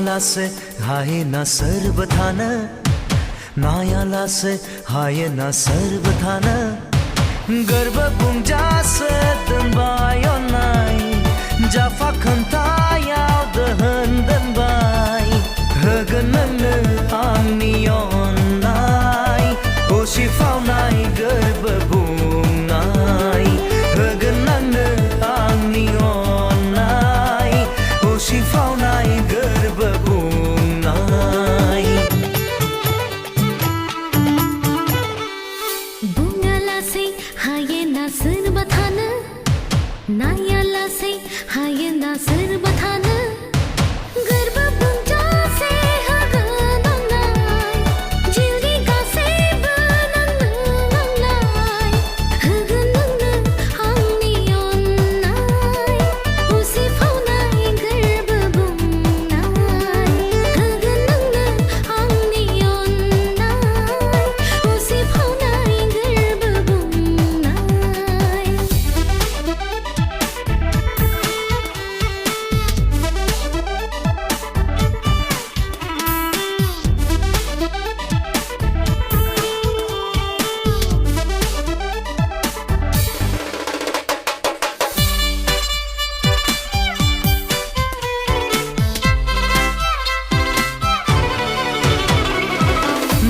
लासे हायना सर्वथानो नाया लासे हायना सर्वथानो गोरबो बुंजासे दोनबाय अननाय जाफा खोन्थायाव दोहोन दोनबाय होगोन नोंनो आंनि अननाय उसिफावनाय गोरबो बुंनाय होगोन नोंनो आंनि अननाय उसिफावनाय गोरबो बुंनाय बुङालासै हायेना सोरबा थानो नायालासै हायेना सोरबा थानो गोरबो बुंजासे होगोन अननाय जिउनि गासैबो नोंनो अननाय होगोन नोंनो आंनि अननाय उसिफावनाय गोरबो बुंनाय होगोन नोंनो आंनि अननाय उसिफावनाय गोरबो बुंनाय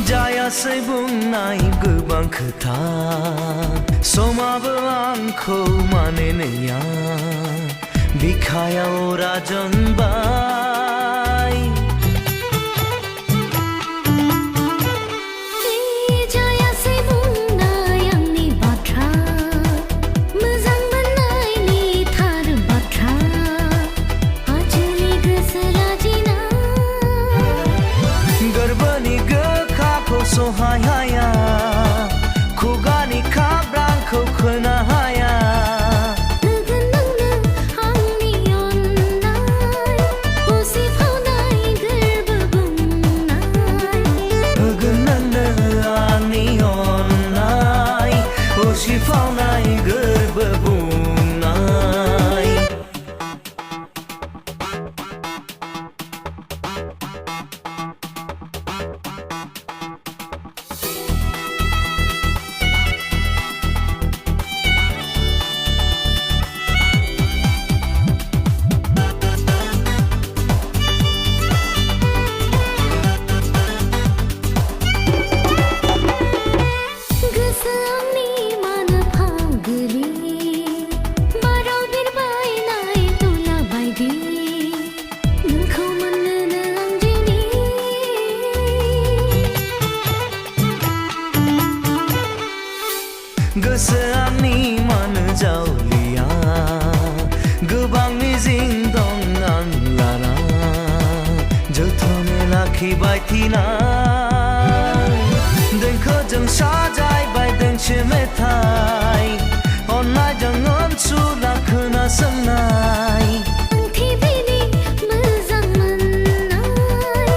जायासै बुंनाय गोबां खोथा समाबो आंखौ मानिनाया बिखायाव राजनबाय जायासै बुंनाय आंनि बाथ्रा मोजां मोननायनि थार बाथ्रा आजोलि गोसो लाजिना गोरबोनि गोखाखौ सहाय हाया खुगानि खाब्रांखौ खोना हाया होगोन नोंनो आंनि अननाय उसिफावनाय गोरबो बुंनाय होगोन नोंनो आंनि अननाय उसिफावनाय गोरबो बुंनाय गोसो आंनि मानो फावगोलि बाराव बिरबायनाय तुला बायदि नोंखौ मोननोनो आं दिनै गोसो आंनि मानो जावलिया गोबां मिजिं दं आं लाना जोथोनै लाखिबाय थिना देंखोजों साजायबाय दोंसे मेथाइ अननायजों अनसुला खोनासंनाय ओंथि बेनि मोजां मोननाय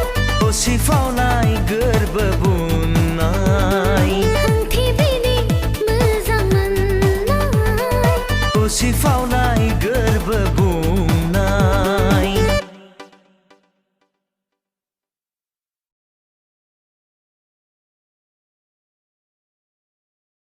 उसिफावनाय गोरबो बुंनाय ओंथि बेनि मोजां मोननाय उसिफावनाय